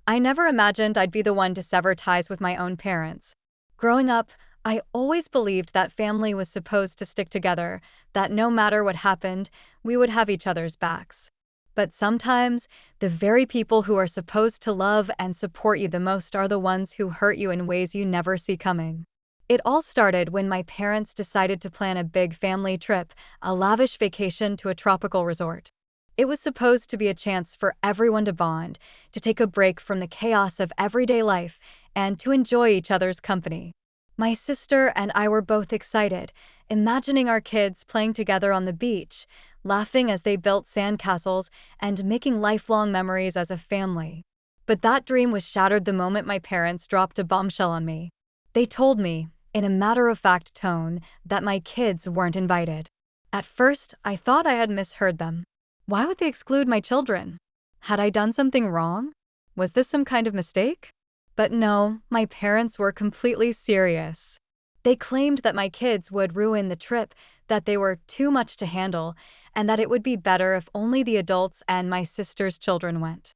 I never imagined I'd be the one to sever ties with my own parents. Growing up, I always believed that family was supposed to stick together, that no matter what happened, we would have each other's backs. But sometimes, the very people who are supposed to love and support you the most are the ones who hurt you in ways you never see coming. It all started when my parents decided to plan a big family trip, a lavish vacation to a tropical resort. It was supposed to be a chance for everyone to bond, to take a break from the chaos of everyday life, and to enjoy each other's company. My sister and I were both excited, imagining our kids playing together on the beach, laughing as they built sandcastles, and making lifelong memories as a family. But that dream was shattered the moment my parents dropped a bombshell on me. They told me, in a matter-of-fact tone, that my kids weren't invited. At first, I thought I had misheard them. Why would they exclude my children? Had I done something wrong? Was this some kind of mistake? But no, my parents were completely serious. They claimed that my kids would ruin the trip, that they were too much to handle, and that it would be better if only the adults and my sister's children went.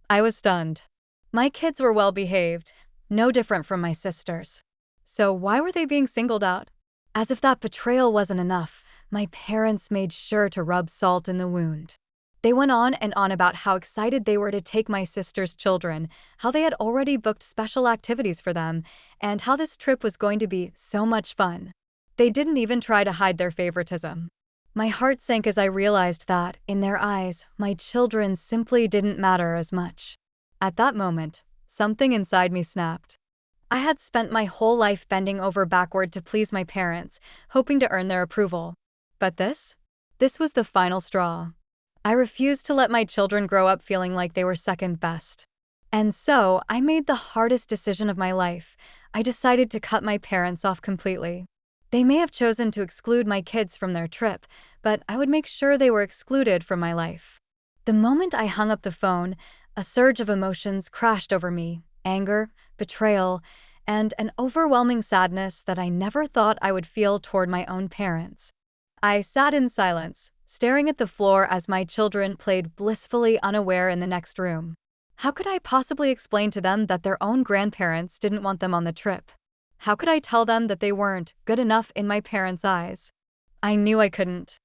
I was stunned. My kids were well behaved, no different from my sisters. So why were they being singled out? As if that betrayal wasn't enough, my parents made sure to rub salt in the wound. They went on and on about how excited they were to take my sister's children, how they had already booked special activities for them, and how this trip was going to be so much fun. They didn't even try to hide their favoritism. My heart sank as I realized that, in their eyes, my children simply didn't matter as much. At that moment, something inside me snapped. I had spent my whole life bending over backward to please my parents, hoping to earn their approval. But this was the final straw. I refused to let my children grow up feeling like they were second best. And so, I made the hardest decision of my life. I decided to cut my parents off completely. They may have chosen to exclude my kids from their trip, but I would make sure they were excluded from my life. The moment I hung up the phone, a surge of emotions crashed over me: anger, betrayal, and an overwhelming sadness that I never thought I would feel toward my own parents. I sat in silence, staring at the floor as my children played blissfully unaware in the next room. How could I possibly explain to them that their own grandparents didn't want them on the trip? How could I tell them that they weren't good enough in my parents' eyes? I knew I couldn't.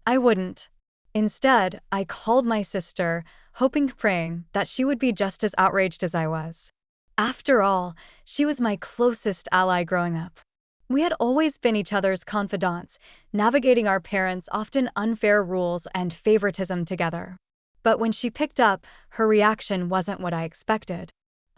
I wouldn't. Instead, I called my sister, hoping, praying that she would be just as outraged as I was. After all, she was my closest ally growing up. We had always been each other's confidants, navigating our parents' often unfair rules and favoritism together. But when she picked up, her reaction wasn't what I expected.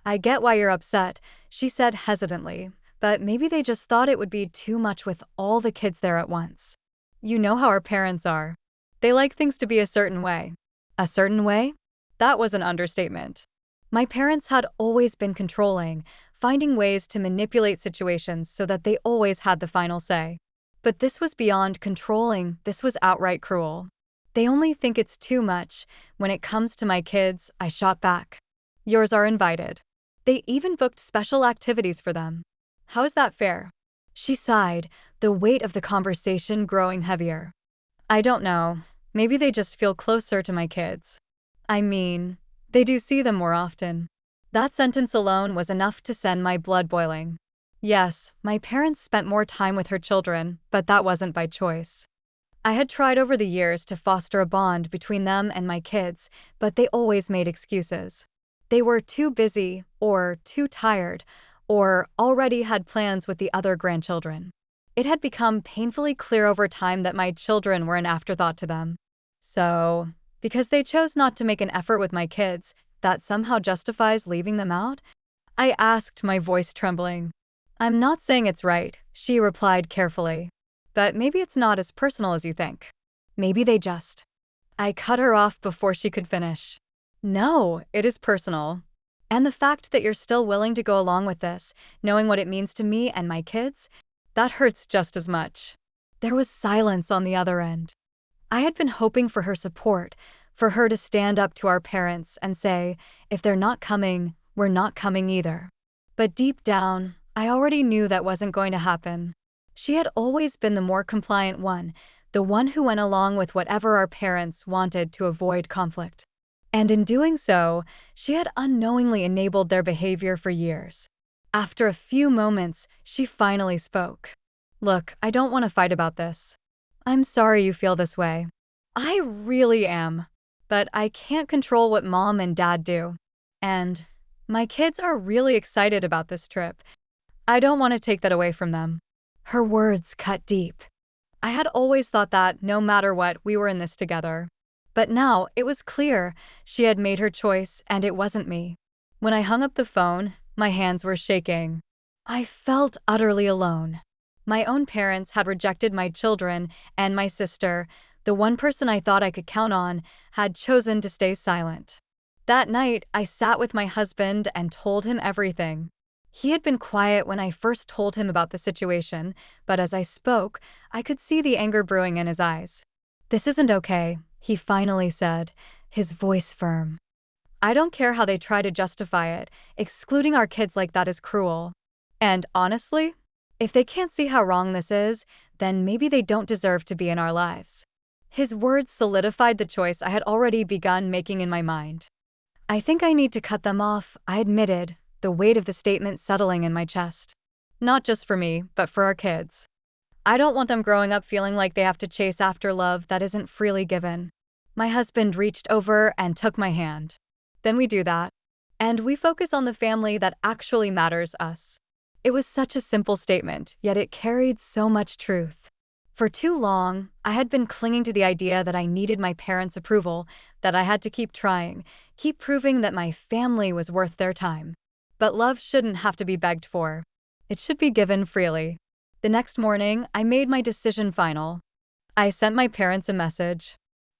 "I get why you're upset," she said hesitantly, "but maybe they just thought it would be too much with all the kids there at once. You know how our parents are. They like things to be a certain way." A certain way? That was an understatement. My parents had always been controlling, finding ways to manipulate situations so that they always had the final say. But this was beyond controlling, this was outright cruel. "They only think it's too much. When it comes to my kids," I shot back, "yours are invited. They even booked special activities for them. How is that fair?" She sighed, the weight of the conversation growing heavier. "I don't know. Maybe they just feel closer to my kids. I mean, they do see them more often." That sentence alone was enough to send my blood boiling. Yes, my parents spent more time with her children, but that wasn't by choice. I had tried over the years to foster a bond between them and my kids, but they always made excuses. They were too busy, or too tired, or already had plans with the other grandchildren. It had become painfully clear over time that my children were an afterthought to them. So, because they chose not to make an effort with my kids, that somehow justifies leaving them out? I asked, my voice trembling. "I'm not saying it's right," she replied carefully. "But maybe it's not as personal as you think. Maybe they just—" I cut her off before she could finish. "No, it is personal. And the fact that you're still willing to go along with this, knowing what it means to me and my kids, that hurts just as much." There was silence on the other end. I had been hoping for her support, for her to stand up to our parents and say, "If they're not coming, we're not coming either." But deep down, I already knew that wasn't going to happen. She had always been the more compliant one, the one who went along with whatever our parents wanted to avoid conflict. And in doing so, she had unknowingly enabled their behavior for years. After a few moments, she finally spoke. "Look, I don't want to fight about this. I'm sorry you feel this way. I really am. But I can't control what mom and dad do. And my kids are really excited about this trip. I don't want to take that away from them." Her words cut deep. I had always thought that, no matter what, we were in this together. But now, it was clear, she had made her choice, and it wasn't me. When I hung up the phone, my hands were shaking. I felt utterly alone. My own parents had rejected my children, and my sister, the one person I thought I could count on, had chosen to stay silent. That night, I sat with my husband and told him everything. He had been quiet when I first told him about the situation, but as I spoke, I could see the anger brewing in his eyes. "This isn't okay," he finally said, his voice firm. "I don't care how they try to justify it. Excluding our kids like that is cruel. And honestly, if they can't see how wrong this is, then maybe they don't deserve to be in our lives." His words solidified the choice I had already begun making in my mind. "I think I need to cut them off," I admitted, the weight of the statement settling in my chest. "Not just for me, but for our kids. I don't want them growing up feeling like they have to chase after love that isn't freely given." My husband reached over and took my hand. "Then we do that. And we focus on the family that actually matters us." It was such a simple statement, yet it carried so much truth. For too long, I had been clinging to the idea that I needed my parents' approval, that I had to keep trying, keep proving that my family was worth their time. But love shouldn't have to be begged for. It should be given freely. The next morning, I made my decision final. I sent my parents a message.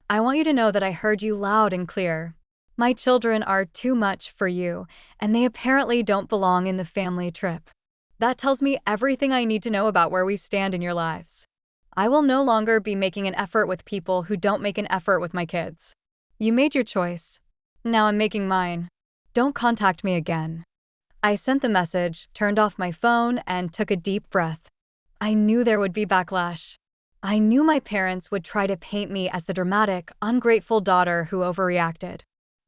"I want you to know that I heard you loud and clear. My children are too much for you, and they apparently don't belong in the family trip. That tells me everything I need to know about where we stand in your lives. I will no longer be making an effort with people who don't make an effort with my kids. You made your choice. Now I'm making mine. Don't contact me again." I sent the message, turned off my phone, and took a deep breath. I knew there would be backlash. I knew my parents would try to paint me as the dramatic, ungrateful daughter who overreacted.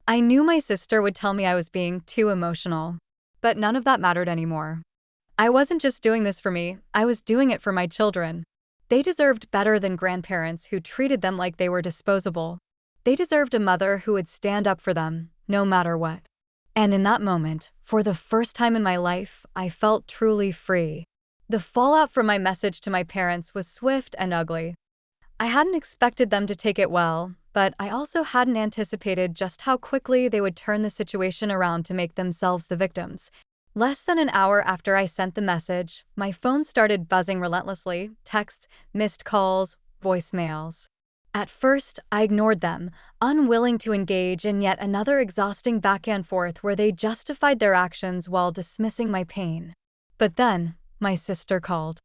I knew my sister would tell me I was being too emotional. But none of that mattered anymore. I wasn't just doing this for me, I was doing it for my children. They deserved better than grandparents who treated them like they were disposable. They deserved a mother who would stand up for them, no matter what. And in that moment, for the first time in my life, I felt truly free. The fallout from my message to my parents was swift and ugly. I hadn't expected them to take it well, but I also hadn't anticipated just how quickly they would turn the situation around to make themselves the victims. Less than an hour after I sent the message, my phone started buzzing relentlessly: texts, missed calls, voicemails. At first, I ignored them, unwilling to engage in yet another exhausting back and forth where they justified their actions while dismissing my pain. But then, my sister called.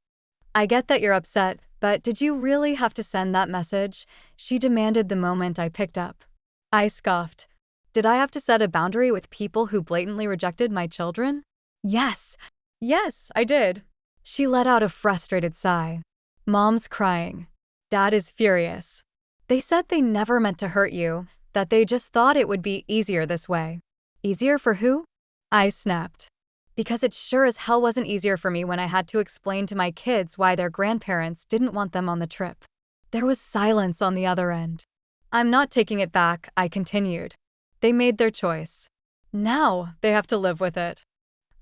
"I get that you're upset, but did you really have to send that message?" she demanded the moment I picked up. I scoffed. Did I have to set a boundary with people who blatantly rejected my children? Yes. Yes, I did. She let out a frustrated sigh. "Mom's crying. Dad is furious. They said they never meant to hurt you, that they just thought it would be easier this way." "Easier for who?" I snapped. "Because it sure as hell wasn't easier for me when I had to explain to my kids why their grandparents didn't want them on the trip." There was silence on the other end. "I'm not taking it back," I continued. "They made their choice. Now they have to live with it."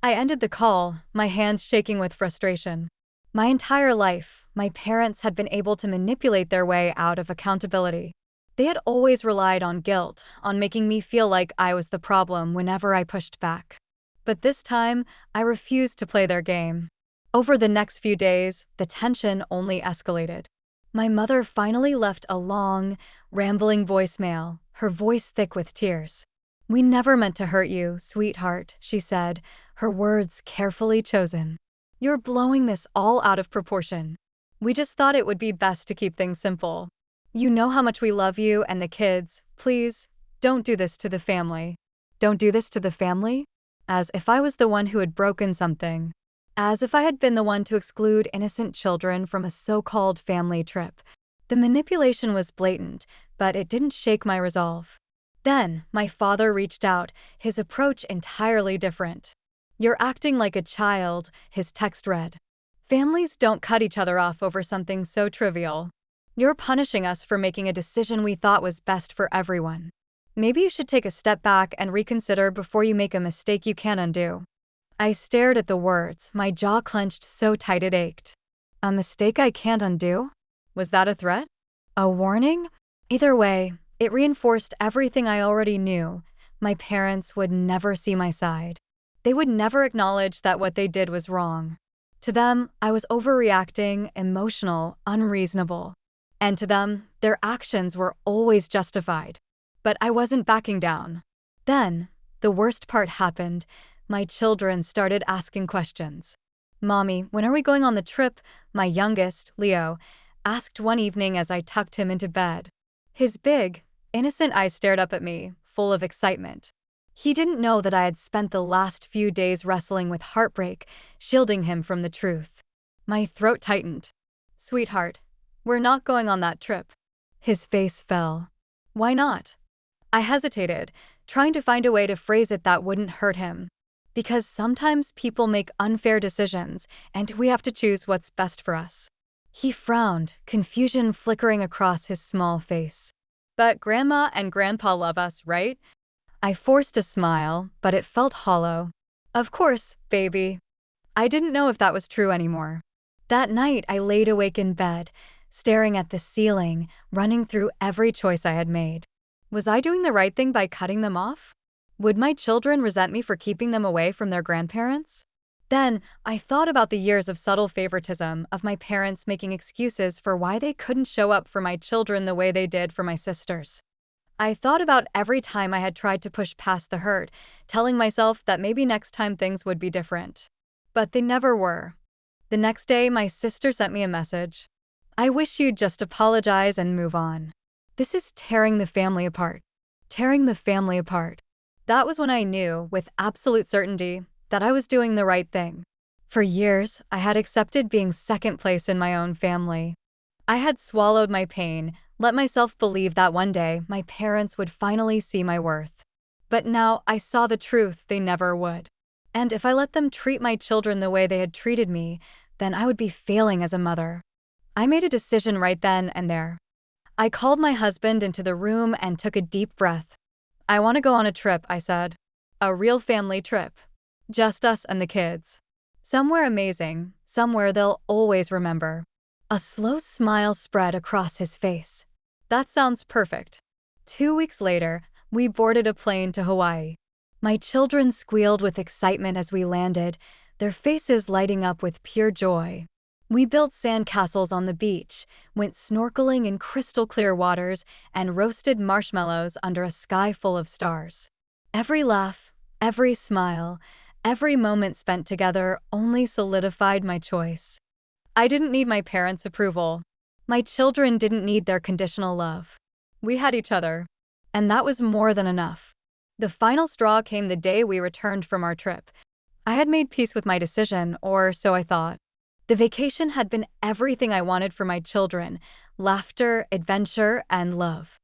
I ended the call, my hands shaking with frustration. My entire life, my parents had been able to manipulate their way out of accountability. They had always relied on guilt, on making me feel like I was the problem whenever I pushed back. But this time, I refused to play their game. Over the next few days, the tension only escalated. My mother finally left a long, rambling voicemail, her voice thick with tears. "We never meant to hurt you, sweetheart," she said, her words carefully chosen. "You're blowing this all out of proportion. We just thought it would be best to keep things simple. You know how much we love you and the kids. Please, don't do this to the family." Don't do this to the family? As if I was the one who had broken something. As if I had been the one to exclude innocent children from a so-called family trip. The manipulation was blatant, but it didn't shake my resolve. Then, my father reached out, his approach entirely different. "You're acting like a child," his text read. "Families don't cut each other off over something so trivial. You're punishing us for making a decision we thought was best for everyone. Maybe you should take a step back and reconsider before you make a mistake you can't undo." I stared at the words, my jaw clenched so tight it ached. A mistake I can't undo? Was that a threat? A warning? Either way, it reinforced everything I already knew. My parents would never see my side. They would never acknowledge that what they did was wrong. To them, I was overreacting, emotional, unreasonable. And to them, their actions were always justified. But I wasn't backing down. Then, the worst part happened. My children started asking questions. "Mommy, when are we going on the trip?" My youngest, Leo, asked one evening as I tucked him into bed. His big, innocent eyes stared up at me, full of excitement. He didn't know that I had spent the last few days wrestling with heartbreak, shielding him from the truth. My throat tightened. "Sweetheart, we're not going on that trip." His face fell. "Why not?" I hesitated, trying to find a way to phrase it that wouldn't hurt him. "Because sometimes people make unfair decisions, and we have to choose what's best for us." He frowned, confusion flickering across his small face. "But Grandma and Grandpa love us, right?" I forced a smile, but it felt hollow. "Of course, baby." I didn't know if that was true anymore. That night, I laid awake in bed, staring at the ceiling, running through every choice I had made. Was I doing the right thing by cutting them off? Would my children resent me for keeping them away from their grandparents? Then, I thought about the years of subtle favoritism, of my parents making excuses for why they couldn't show up for my children the way they did for my sisters. I thought about every time I had tried to push past the hurt, telling myself that maybe next time things would be different. But they never were. The next day, my sister sent me a message. "I wish you'd just apologize and move on. This is tearing the family apart. Tearing the family apart." That was when I knew, with absolute certainty, that I was doing the right thing. For years, I had accepted being second place in my own family. I had swallowed my pain, let myself believe that one day my parents would finally see my worth. But now I saw the truth they never would. And if I let them treat my children the way they had treated me, then I would be failing as a mother. I made a decision right then and there. I called my husband into the room and took a deep breath. "I want to go on a trip," I said. "A real family trip. Just us and the kids. Somewhere amazing, somewhere they'll always remember." A slow smile spread across his face. "That sounds perfect." 2 weeks later, we boarded a plane to Hawaii. My children squealed with excitement as we landed, their faces lighting up with pure joy. We built sandcastles on the beach, went snorkeling in crystal-clear waters, and roasted marshmallows under a sky full of stars. Every laugh, every smile, every moment spent together only solidified my choice. I didn't need my parents' approval. My children didn't need their conditional love. We had each other, and that was more than enough. The final straw came the day we returned from our trip. I had made peace with my decision, or so I thought. The vacation had been everything I wanted for my children: laughter, adventure, and love.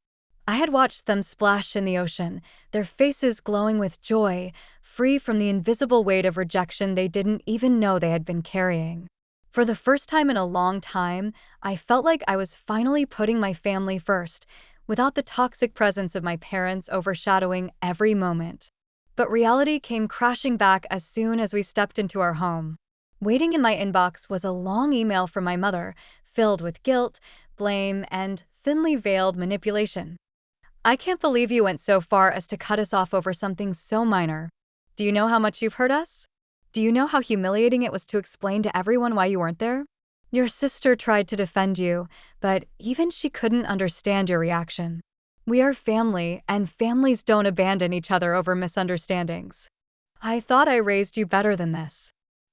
I had watched them splash in the ocean, their faces glowing with joy, free from the invisible weight of rejection they didn't even know they had been carrying. For the first time in a long time, I felt like I was finally putting my family first, without the toxic presence of my parents overshadowing every moment. But reality came crashing back as soon as we stepped into our home. Waiting in my inbox was a long email from my mother, filled with guilt, blame, and thinly veiled manipulation. "I can't believe you went so far as to cut us off over something so minor. Do you know how much you've hurt us? Do you know how humiliating it was to explain to everyone why you weren't there? Your sister tried to defend you, but even she couldn't understand your reaction. We are family, and families don't abandon each other over misunderstandings. I thought I raised you better than this."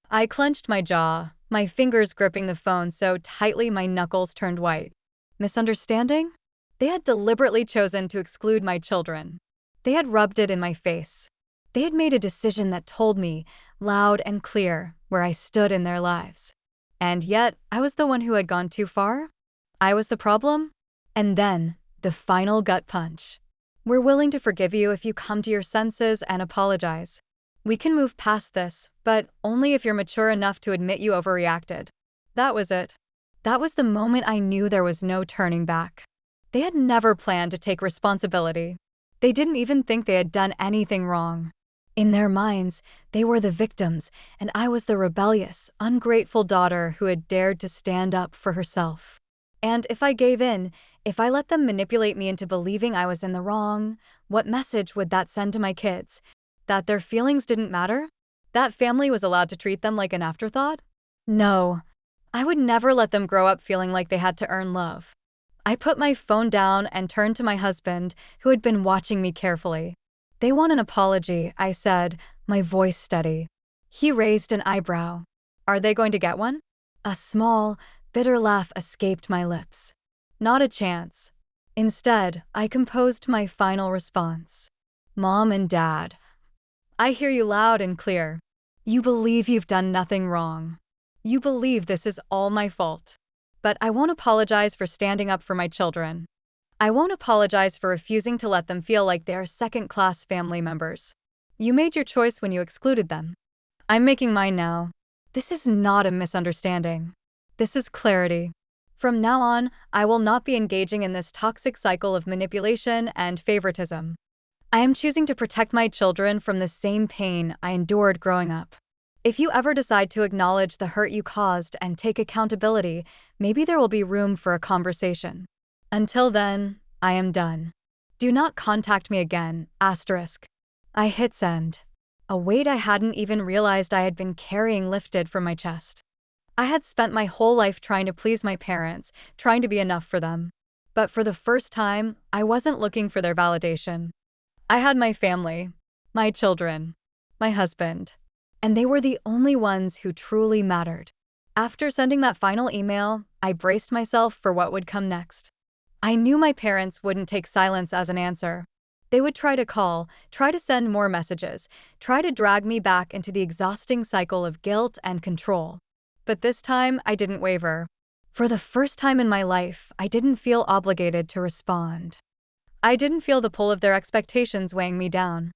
I clenched my jaw, my fingers gripping the phone so tightly my knuckles turned white. Misunderstanding? They had deliberately chosen to exclude my children. They had rubbed it in my face. They had made a decision that told me, loud and clear, where I stood in their lives. And yet, I was the one who had gone too far? I was the problem? And then, the final gut punch. We're willing to forgive you if you come to your senses and apologize. We can move past this, but only if you're mature enough to admit you overreacted." That was it. That was the moment I knew there was no turning back. They had never planned to take responsibility. They didn't even think they had done anything wrong. In their minds, they were the victims, and I was the rebellious, ungrateful daughter who had dared to stand up for herself. And if I gave in, if I let them manipulate me into believing I was in the wrong, what message would that send to my kids? That their feelings didn't matter? That family was allowed to treat them like an afterthought? No. I would never let them grow up feeling like they had to earn love. I put my phone down and turned to my husband, who had been watching me carefully. "They want an apology," I said, my voice steady. He raised an eyebrow. "Are they going to get one?" A small, bitter laugh escaped my lips. Not a chance. Instead, I composed my final response. "Mom and Dad, I hear you loud and clear. You believe you've done nothing wrong. You believe this is all my fault. But I won't apologize for standing up for my children. I won't apologize for refusing to let them feel like they are second-class family members. You made your choice when you excluded them. I'm making mine now. This is not a misunderstanding. This is clarity. From now on, I will not be engaging in this toxic cycle of manipulation and favoritism. I am choosing to protect my children from the same pain I endured growing up. If you ever decide to acknowledge the hurt you caused and take accountability, maybe there will be room for a conversation. Until then, I am done. Do not contact me again, asterisk." I hit send. A weight I hadn't even realized I had been carrying lifted from my chest. I had spent my whole life trying to please my parents, trying to be enough for them. But for the first time, I wasn't looking for their validation. I had my family, my children, my husband, and they were the only ones who truly mattered. After sending that final email, I braced myself for what would come next. I knew my parents wouldn't take silence as an answer. They would try to call, try to send more messages, try to drag me back into the exhausting cycle of guilt and control. But this time, I didn't waver. For the first time in my life, I didn't feel obligated to respond. I didn't feel the pull of their expectations weighing me down.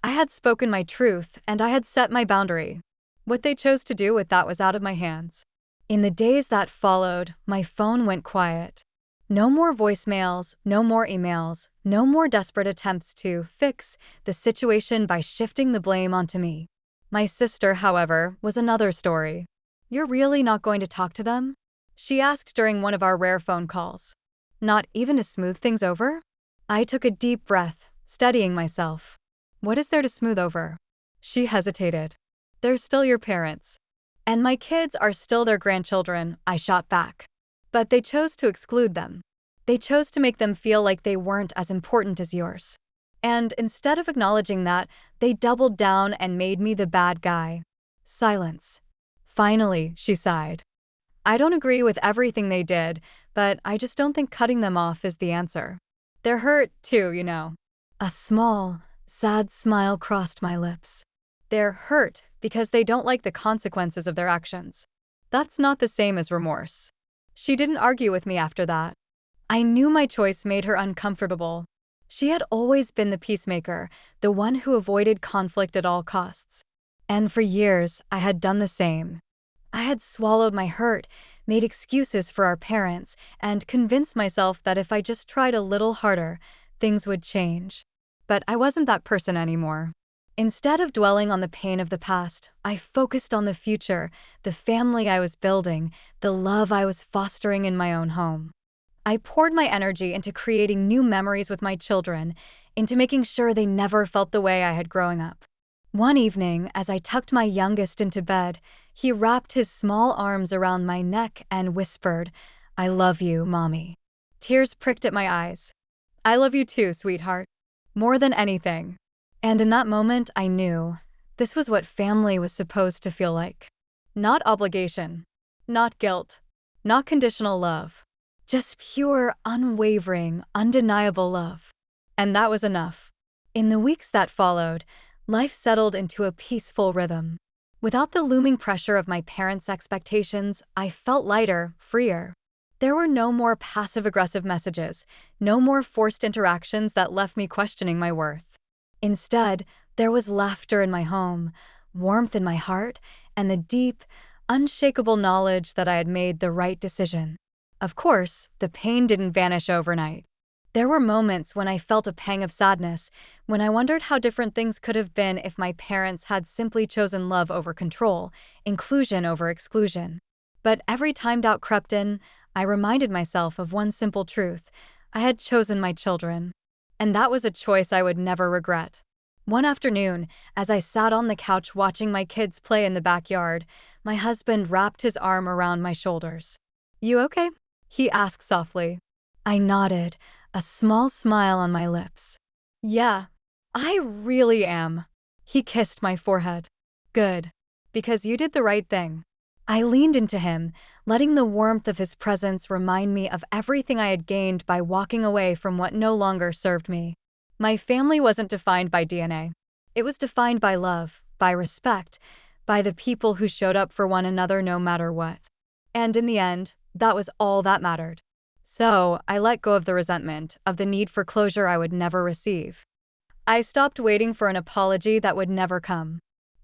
I had spoken my truth, and I had set my boundary. What they chose to do with that was out of my hands. In the days that followed, my phone went quiet. No more voicemails, no more emails, no more desperate attempts to fix the situation by shifting the blame onto me. My sister, however, was another story. "You're really not going to talk to them?" she asked during one of our rare phone calls. "Not even to smooth things over?" I took a deep breath, steadying myself. "What is there to smooth over?" She hesitated. "They're still your parents. And my kids are still their grandchildren," I shot back. "But they chose to exclude them. They chose to make them feel like they weren't as important as yours. And instead of acknowledging that, they doubled down and made me the bad guy." Silence. Finally, she sighed. "I don't agree with everything they did, but I just don't think cutting them off is the answer. They're hurt, too, you know." A small, sad smile crossed my lips. "They're hurt because they don't like the consequences of their actions. That's not the same as remorse." She didn't argue with me after that. I knew my choice made her uncomfortable. She had always been the peacemaker, the one who avoided conflict at all costs. And for years, I had done the same. I had swallowed my hurt, made excuses for our parents, and convinced myself that if I just tried a little harder, things would change. But I wasn't that person anymore. Instead of dwelling on the pain of the past, I focused on the future, the family I was building, the love I was fostering in my own home. I poured my energy into creating new memories with my children, into making sure they never felt the way I had growing up. One evening, as I tucked my youngest into bed, he wrapped his small arms around my neck and whispered, "I love you, Mommy." Tears pricked at my eyes. "I love you too, sweetheart. More than anything." And in that moment, I knew this was what family was supposed to feel like. Not obligation, not guilt, not conditional love. Just pure, unwavering, undeniable love. And that was enough. In the weeks that followed, life settled into a peaceful rhythm. Without the looming pressure of my parents' expectations, I felt lighter, freer. There were no more passive-aggressive messages, no more forced interactions that left me questioning my worth. Instead, there was laughter in my home, warmth in my heart, and the deep, unshakable knowledge that I had made the right decision. Of course, the pain didn't vanish overnight. There were moments when I felt a pang of sadness, when I wondered how different things could have been if my parents had simply chosen love over control, inclusion over exclusion. But every time doubt crept in, I reminded myself of one simple truth: I had chosen my children. And that was a choice I would never regret. One afternoon, as I sat on the couch watching my kids play in the backyard, my husband wrapped his arm around my shoulders. "You okay?" he asked softly. I nodded, a small smile on my lips. "Yeah, I really am." He kissed my forehead. "Good. Because you did the right thing." I leaned into him, letting the warmth of his presence remind me of everything I had gained by walking away from what no longer served me. My family wasn't defined by DNA. It was defined by love, by respect, by the people who showed up for one another no matter what. And in the end, that was all that mattered. So, I let go of the resentment, of the need for closure I would never receive. I stopped waiting for an apology that would never come.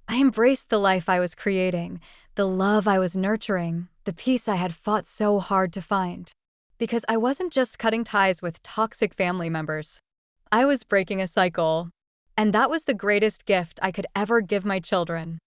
I embraced the life I was creating, the love I was nurturing, the peace I had fought so hard to find. Because I wasn't just cutting ties with toxic family members. I was breaking a cycle. And that was the greatest gift I could ever give my children.